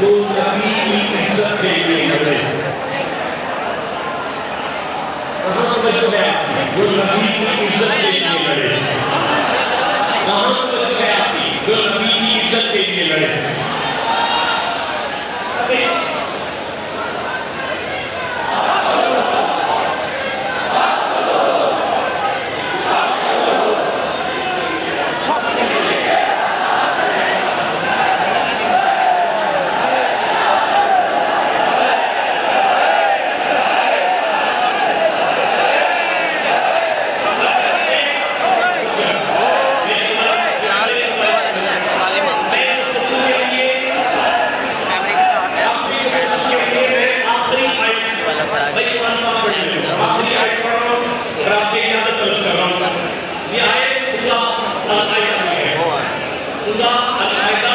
जो नबी की इज्जत के लिए लड़े, कहाँ तक गया जो नबी की इज्जत के लिए लड़े, कहाँ तक गया जो नबी की इज्जत के लिए लड़े। खुदा अल-कायदा